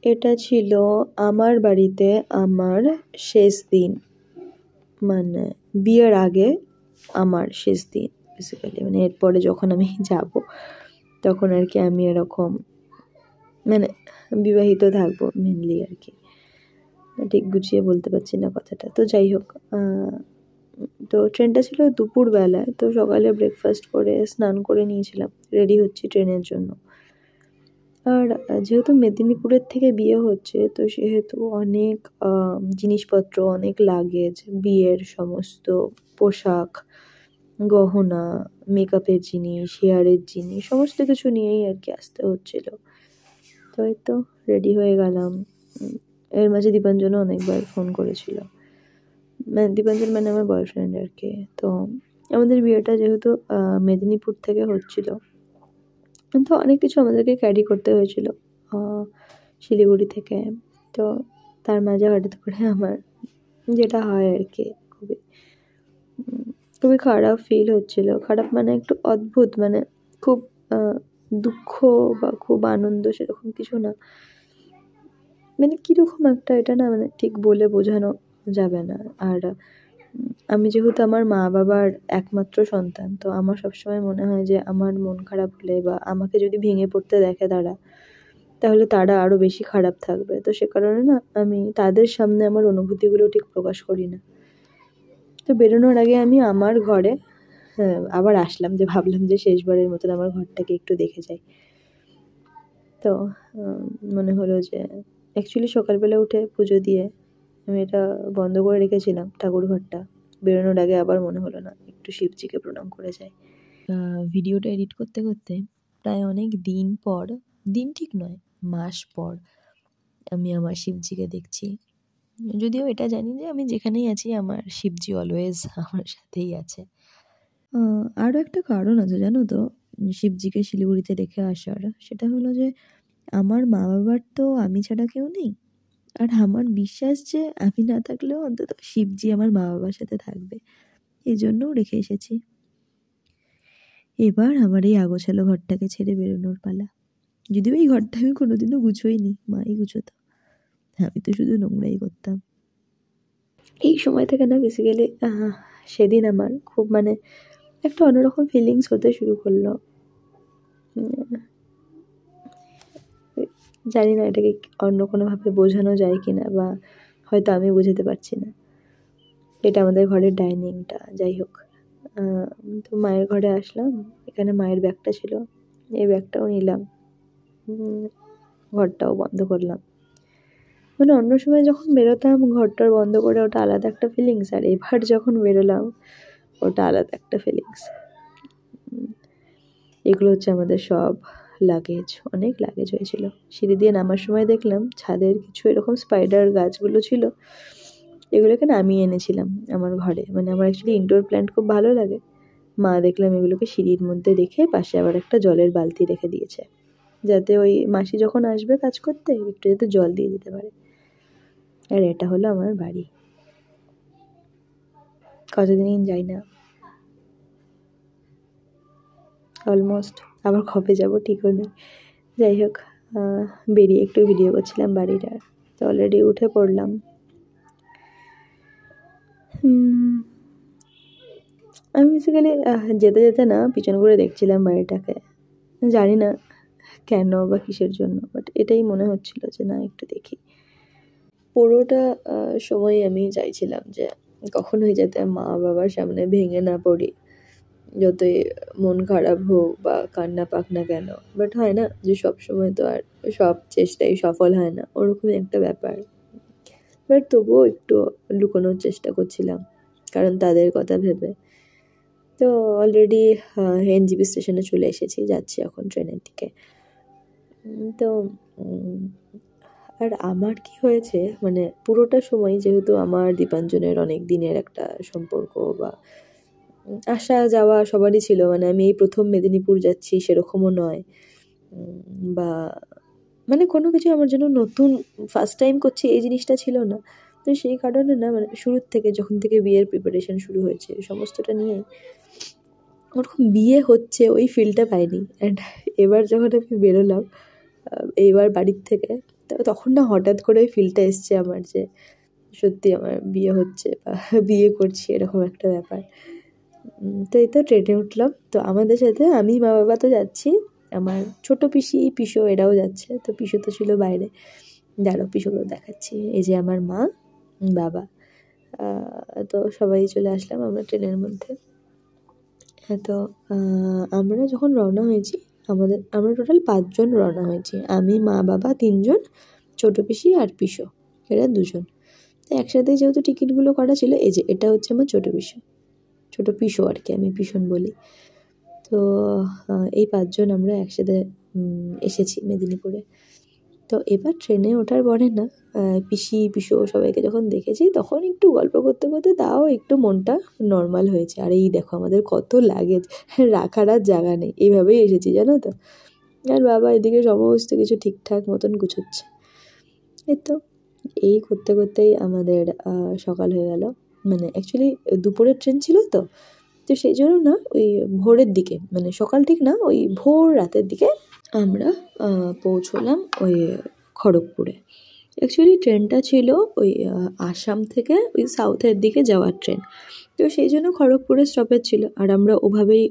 এটা ছিল আমার বাড়িতে আমার শেষ দিন, মানে বিয়ের আগে আমার শেষ দিন বেসিক্যালি। মানে এরপরে যখন আমি যাব তখন আর কি আমি এরকম মানে বিবাহিত থাকবো মেনলি আর কি। ঠিক গুছিয়ে বলতে পারছি না কথাটা। তো যাই হোক, তো ট্রেনটা ছিল দুপুরবেলায়। তো সকালে ব্রেকফাস্ট করে স্নান করে নিয়েছিলাম, রেডি হচ্ছি ট্রেনের জন্য। আর যেহেতু মেদিনীপুরের থেকে বিয়ে হচ্ছে, তো সেহেতু অনেক জিনিসপত্র, অনেক লাগেজ, বিয়ের সমস্ত পোশাক, গহনা, মেকআপের জিনিস, হেয়ারের জিনিস, সমস্ত কিছু নিয়েই আর কি আসতে হচ্ছিল। তো এই তো রেডি হয়ে গেলাম। এর মাঝে দীপাঞ্জনও অনেকবার ফোন করেছিল, মানে দীপাঞ্জন মানে আমার বয়ফ্রেন্ড আর কি। তো আমাদের বিয়েটা যেহেতু মেদিনীপুর থেকে হচ্ছিল, তো অনেক কিছু আমাদেরকে ক্যারি করতে হয়েছিল শিলিগুড়ি থেকে। তো তার মাঝে হঠাৎ করে আমার যেটা হয় আর কি, খুবই খুবই খারাপ ফিল হচ্ছিল। খারাপ মানে একটু অদ্ভুত, মানে খুব দুঃখ বা খুব আনন্দ সেরকম কিছু না, মানে কীরকম একটা, এটা না মানে ঠিক বলে বোঝানো যাবে না। আর আমি যেহেতু আমার মা বাবার একমাত্র সন্তান, তো আমার সবসময় মনে হয় যে আমার মন খারাপ হলে বা আমাকে যদি ভেঙে পড়তে দেখে তারা, তাহলে তারা আরও বেশি খারাপ থাকবে। তো সে কারণে না আমি তাদের সামনে আমার অনুভূতিগুলো ঠিক প্রকাশ করি না। তো বেরোনোর আগে আমি আমার ঘরে আবার আসলাম, যে ভাবলাম যে শেষবারের মতন আমার ঘরটাকে একটু দেখে যাই। তো মনে হলো যে অ্যাকচুয়ালি সকালবেলা উঠে পুজো দিয়ে আমি এটা বন্ধ করে রেখেছিলাম ঠাকুর ঘরটা। বেরোনোর আগে আবার মনে হলো না একটু শিবজিকে প্রণাম করে যাই। ভিডিওটা এডিট করতে করতে প্রায় অনেক দিন পর, দিন ঠিক নয় মাস পর, আমি আমার শিবজিকে দেখছি। যদিও এটা জানি যে আমি যেখানেই আছি আমার শিবজি অলওয়েজ আমার সাথেই আছে। আরও একটা কারণ আছে জানো তো শিবজিকে শিলিগুড়িতে রেখে আসার, সেটা হলো যে আমার মা বাবার তো আমি ছাড়া কেউ নেই। আর আমার বিশ্বাস যে আমি না থাকলেও অন্তত শিবজি আমার মা বাবার সাথে থাকবে, এই জন্যও রেখে এসেছি। এবার আমার এই আগোছালো ঘরটাকে ছেড়ে বেরোনোর পালা। যদিও এই ঘরটা আমি কোনোদিনও গুছোইনি, মাই গুছোতো, আমি তো শুধু নোংরাই করতাম। এই সময় থেকে না বেসিক্যালি সেদিন আমার খুব মানে একটা অন্যরকম ফিলিংস হতে শুরু করলো। জানি না এটাকে অন্য কোনোভাবে বোঝানো যায় কি না, বা হয়তো আমি বোঝাতে পারছি না। এটা আমাদের ঘরের ডাইনিংটা। যাই হোক, তো মায়ের ঘরে আসলাম, এখানে মায়ের ব্যাগটা ছিল, এই ব্যাগটাও নিলাম, ঘরটাও বন্ধ করলাম। মানে অন্য সময় যখন বেরোতাম ঘরটার বন্ধ করে, ওটা আলাদা একটা ফিলিংস, আর এবার যখন বেরোলাম ওটা আলাদা একটা ফিলিংস। এগুলো হচ্ছে আমাদের সব লাগেজ, অনেক লাগেজ হয়েছিল। সিঁড়ি দিয়ে নামার সময় দেখলাম ছাদের কিছু এরকম স্পাইডার গাছগুলো ছিল, এগুলোকে নামিয়ে এনেছিলাম আমার ঘরে। মানে আমার অ্যাকচুয়ালি ইনডোর প্ল্যান্ট খুব ভালো লাগে। মা দেখলাম এগুলোকে সিঁড়ির মধ্যে রেখে পাশে আবার একটা জলের বালতি রেখে দিয়েছে, যাতে ওই মাসি যখন আসবে কাজ করতে একটু যাতে জল দিয়ে দিতে পারে। আর এটা হলো আমার বাড়ি। কতদিন যাই না, অলমোস্ট। আবার কবে যাব ঠিকও নেই। যাই হোক, বেরিয়ে একটু ভিডিও করছিলাম বাড়িটার। তো অলরেডি উঠে পড়লাম। আমি বেসিক্যালি যেতে যেতে না পিছন করে দেখছিলাম বাড়িটাকে, জানি না কেন বা কিসের জন্য, বাট এটাই মনে হচ্ছিল যে না একটু দেখি। পুরোটা সময় আমি চাইছিলাম যে কখনোই যাতে মা বাবার সামনে ভেঙে না পড়ি, যতই মন খারাপ হোক বা কান্না পাক না কেন। বাট হয় না যে সব সময় তো আর সব চেষ্টাই সফল হয় না, ওরকমই একটা ব্যাপার। বাট তবুও একটু লুকোনোর চেষ্টা করছিলাম, কারণ তাদের কথা ভেবে। তো অলরেডি এনজিপি স্টেশনে চলে এসেছি, যাচ্ছি এখন ট্রেনের দিকে। তো আর আমার কি হয়েছে, মানে পুরোটা সময় যেহেতু আমার দীপাঞ্জনের অনেক দিনের একটা সম্পর্ক বা আসা যাওয়া সবারই ছিল, মানে আমি এই প্রথম মেদিনীপুর যাচ্ছি সেরকমও নয়, বা মানে কোনো কিছু আমার জন্য নতুন, ফার্স্ট টাইম করছি এই জিনিসটা ছিল না। তো সেই কারণে না মানে শুরুর থেকে যখন থেকে বিয়ের প্রিপারেশন শুরু হয়েছে সমস্তটা নিয়েই ওরকম বিয়ে হচ্ছে ওই ফিলটা পাইনি। অ্যান্ড এবার যখন আমি বেরোলাম এইবার বাড়ির থেকে, তো তখন না হঠাৎ করে ফিলটা এসছে আমার যে সত্যি আমার বিয়ে হচ্ছে বা বিয়ে করছি, এরকম একটা ব্যাপার। তো এই তো ট্রেনে উঠলাম, তো আমাদের সাথে আমি মা বাবা তো যাচ্ছি, আমার ছোট পিসি পিসো এরাও যাচ্ছে। তো পিসো তো ছিল বাইরে, দাঁড়াও পিসোকেও দেখাচ্ছি। এই যে আমার মা, বাবা, তো সবাই চলে আসলাম আমরা ট্রেনের মধ্যে। হ্যাঁ, তো আমরা যখন রওনা হয়েছি, আমরা টোটাল 5 জন রওনা হয়েছি। আমি, মা, বাবা 3 জন, ছোটো পিসি আর পিসো এরা 2 জন। তো একসাথেই যেহেতু টিকিটগুলো করা ছিল, এই যে এটা হচ্ছে আমার ছোটো পিসো, ছোটো পিসো আর কি, আমি পিসন বলি। তো এই 5 জন আমরা একসাথে এসেছি মেদিনীপুরে। তো এবার ট্রেনে ওঠার পরে না পিসি পিসো সবাইকে যখন দেখেছি, তখন একটু গল্প করতে করতে তাও একটু মনটা নর্মাল হয়েছে। আর এই দেখো আমাদের কত লাগেজ, রাখার আর জায়গা নেই, এইভাবেই এসেছি জানো তো। আর বাবা এদিকে সমস্ত কিছু ঠিকঠাক মতন গুছোচ্ছে। এই তো এই করতে করতেই আমাদের সকাল হয়ে গেল। মানে অ্যাকচুয়ালি দুপুরের ট্রেন ছিল তো, তো সেই জন্য না ওই ভোরের দিকে, মানে সকাল ঠিক না, ওই ভোর রাতের দিকে আমরা পৌঁছলাম ওই খড়গপুরে। অ্যাকচুয়ালি ট্রেনটা ছিল ওই আসাম থেকে ওই সাউথের দিকে যাওয়ার ট্রেন, তো সেই জন্য খড়গপুরে স্টপেজ ছিল। আর আমরা ওভাবেই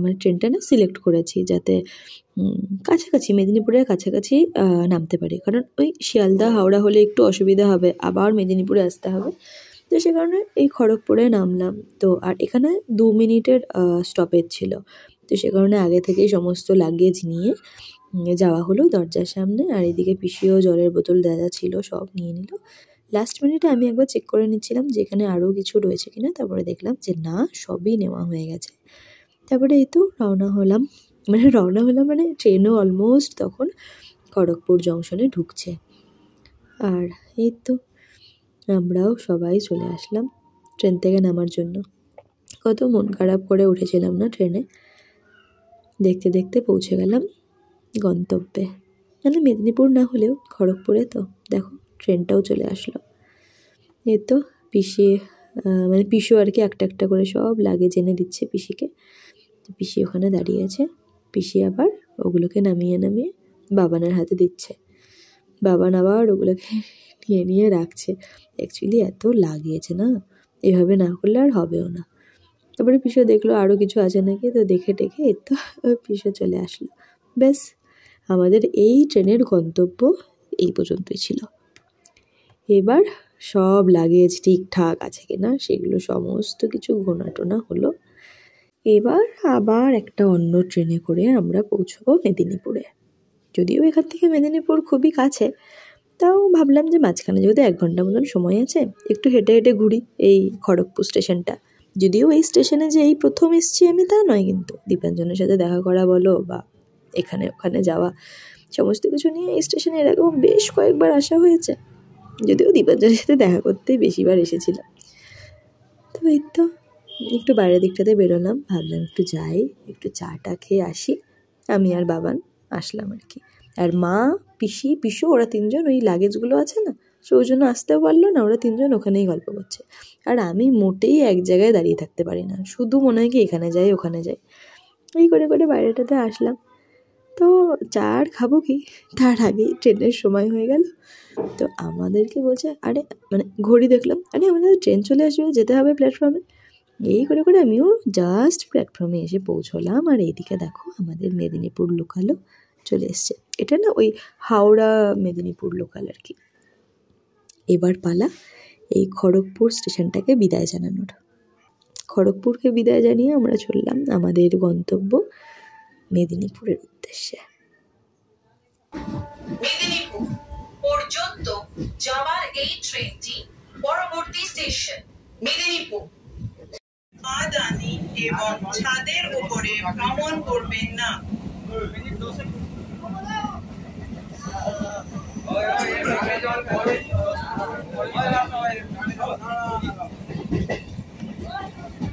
মানে ট্রেনটা না সিলেক্ট করেছি যাতে কাছাকাছি, মেদিনীপুরের কাছাকাছি নামতে পারি, কারণ ওই শিয়ালদা হাওড়া হলে একটু অসুবিধা হবে, আবার মেদিনীপুরে আসতে হবে। তো সে কারণে এই খড়গপুরে নামলাম। তো আর এখানে 2 মিনিটের স্টপেজ ছিল, তো সে কারণে আগে থেকেই সমস্ত লাগেজ নিয়ে যাওয়া হলো দরজার সামনে। আর এদিকে পিসিও জলের বোতল যা যা ছিল সব নিয়ে নিল। লাস্ট মিনিটে আমি একবার চেক করে নিচ্ছিলাম যে এখানে আরও কিছু রয়েছে কিনা, তারপরে দেখলাম যে না, সবই নেওয়া হয়ে গেছে। তারপরে এই তো রওনা হলাম, মানে ট্রেনও অলমোস্ট তখন খড়গপুর জংশনে ঢুকছে। আর এই তো আমরাও সবাই চলে আসলাম ট্রেন থেকে নামার জন্য। কত মন খারাপ করে উঠেছিলাম না ট্রেনে। দেখতে দেখতে পৌঁছে গেলাম গন্তব্যে, মানে মেদিনীপুর না হলেও খড়গপুরে। তো দেখো ট্রেনটাও চলে আসলো। এই তো পিসি, মানে পিসু আর কি একটা একটা করে সব লাগেজ এনে দিচ্ছে পিসিকে। পিসি ওখানে দাঁড়িয়ে আছে, পিসি আবার ওগুলোকে নামিয়ে নামিয়ে বাবানের হাতে দিচ্ছে। বাবান আবার ওগুলোকে নিয়ে নিয়ে রাখছে। অ্যাকচুয়ালি এত লাগিয়েছে না, এভাবে না করলে আর হবেও না। তারপরে পিসো দেখলো আরও কিছু আছে নাকি, তো দেখে টেখে এই তো পিসো চলে আসলো। ব্যাস, আমাদের এই ট্রেনের গন্তব্য এই পর্যন্তই ছিল। এবার সব লাগেজ ঠিকঠাক আছে কিনা সেগুলো সমস্ত কিছু গোনাটোনা হলো। এবার আবার একটা অন্য ট্রেনে করে আমরা পৌঁছবো মেদিনীপুরে। যদিও এখান থেকে মেদিনীপুর খুবই কাছে, তাও ভাবলাম যে মাঝখানে যেহেতু 1 ঘন্টা মতন সময় আছে, একটু হেঁটে হেঁটে ঘুরি এই খড়গপুর স্টেশনটা। যদিও এই স্টেশনে যে এই প্রথম এসছি আমি তা নয়, কিন্তু দীপাঞ্জনের সাথে দেখা করা বলো বা এখানে ওখানে যাওয়া, সমস্ত কিছু নিয়ে এই স্টেশনে এর আগেও বেশ কয়েকবার আসা হয়েছে। যদিও দীপাঞ্জনের সাথে দেখা করতেই বেশিবার এসেছিলাম। তো এই তো একটু বাইরের দিকটাতে বেরোলাম, ভাবলাম একটু যাই, একটু চাটা খেয়ে আসি। আমি আর বাবান আসলাম আর কি। আর মা, পিসি, পিসু ওরা 3 জন ওই লাগেজগুলো আছে না, সো ওই জন্য আসতেও পারলো না, ওরা 3 জন ওখানেই গল্প করছে। আর আমি মোটেই এক জায়গায় দাঁড়িয়ে থাকতে পারি না, শুধু মনে হয় কি এখানে যাই ওখানে যাই। এই করে করে বাইরেটাতে আসলাম। তো চা আর খাবো কি, তার আগেই ট্রেনের সময় হয়ে গেল। তো আমাদেরকে বলছে, আরে মানে ঘড়ি দেখলাম, আরে আমাদের ট্রেন চলে আসবে, যেতে হবে প্ল্যাটফর্মে। এই করে করে আমিও জাস্ট প্ল্যাটফর্মে এসে পৌঁছলাম। আর এইদিকে দেখো আমাদের মেদিনীপুর লোকালও চলে এসছে। এটা না ওই হাওড়া মেদিনীপুর লোকাল আর কি। এবার পালা এই খড়গপুর স্টেশনটাকে বিদায় জানানোর। খড়গপুরকে বিদায় জানিয়ে আমরা চললাম আমাদের গন্তব্য মেদিনীপুরের উদ্দেশ্যে। মেদিনীপুর পর্যন্ত যাওয়ার এই ট্রেনটি পরবর্তী স্টেশন মেদিনীপুর। পাদানি এবং ছাদের উপরে ভ্রমণ করবেন না।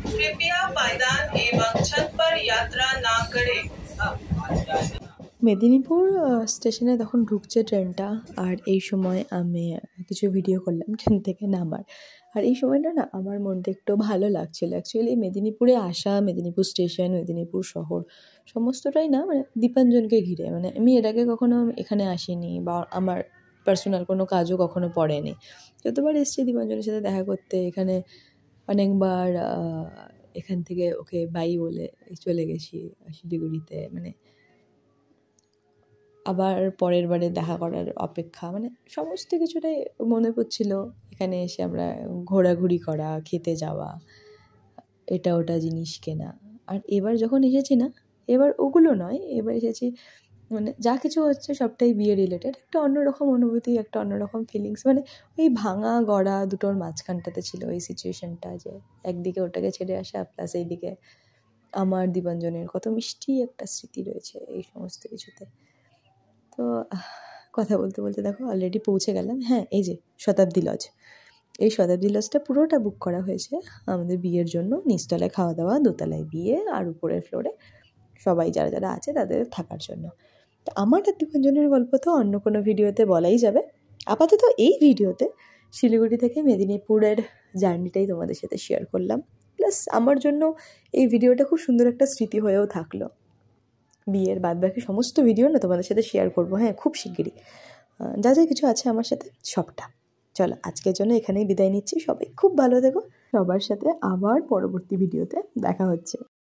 कृपया पायदान एवं छत पर यात्रा ना करें। মেদিনীপুর স্টেশনে তখন ঢুকছে ট্রেনটা, আর এই সময় আমি কিছু ভিডিও করলাম ট্রেন থেকে নামার। আর এই সময়টা না আমার মনটা একটু ভালো লাগছিল। অ্যাকচুয়ালি মেদিনীপুরে আসা, মেদিনীপুর স্টেশন, মেদিনীপুর শহর সমস্তটাই না মানে দীপাঞ্জনকে ঘিরে। মানে আমি এর আগে কখনো এখানে আসিনি, বা আমার পার্সোনাল কোনো কাজও কখনো পড়েনি। যতবার এসেছি দীপাঞ্জনের সাথে দেখা করতে, এখানে অনেকবার এখান থেকে ওকে বাই বলে চলে গেছি শিলিগুড়িতে, মানে আবার পরের বারে দেখা করার অপেক্ষা, মানে সমস্ত কিছুটাই মনে পড়ছিল। এখানে এসে আমরা ঘোরাঘুরি করা, খেতে যাওয়া, এটা ওটা জিনিস কেনা। আর এবার যখন এসেছি না, এবার ওগুলো নয়, এবার এসেছি মানে যা কিছু হচ্ছে সবটাই বিয়ে রিলেটেড। একটা অন্যরকম অনুভূতি, একটা অন্যরকম ফিলিংস, মানে ওই ভাঙা গড়া দুটোর মাঝখানটাতে ছিল এই সিচুয়েশানটা, যে একদিকে ওটাকে ছেড়ে আসা, প্লাস এইদিকে আমার দীপাঞ্জনের কত মিষ্টি একটা স্মৃতি রয়েছে এই সমস্ত কিছুতে। তো কথা বলতে বলতে দেখো অলরেডি পৌঁছে গেলাম। হ্যাঁ, এই যে শতাব্দী লজ, এই শতাব্দী লজটা পুরোটা বুক করা হয়েছে আমাদের বিয়ের জন্য। নিচতলায় খাওয়া দাওয়া, দোতলায় বিয়ে, আর উপরের ফ্লোরে সবাই যারা যারা আছে তাদের থাকার জন্য। তো আমার আর দীপাঞ্জনের গল্প তো অন্য কোনো ভিডিওতে বলাই যাবে। আপাতত এই ভিডিওতে শিলিগুড়ি থেকে মেদিনীপুরের জার্নিটাই তোমাদের সাথে শেয়ার করলাম। প্লাস আমার জন্য এই ভিডিওটা খুব সুন্দর একটা স্মৃতি হয়েও থাকলো। বিয়ের বাদবাকি সমস্ত ভিডিও না তোমাদের সাথে শেয়ার করবো, হ্যাঁ, খুব শিগগিরই। যা যা কিছু আছে আমার সাথে সবটা। চলো আজকের জন্য এখানেই বিদায় নিচ্ছি। সবাই খুব ভালো থেকো। সবার সাথে আবার পরবর্তী ভিডিওতে দেখা হচ্ছে।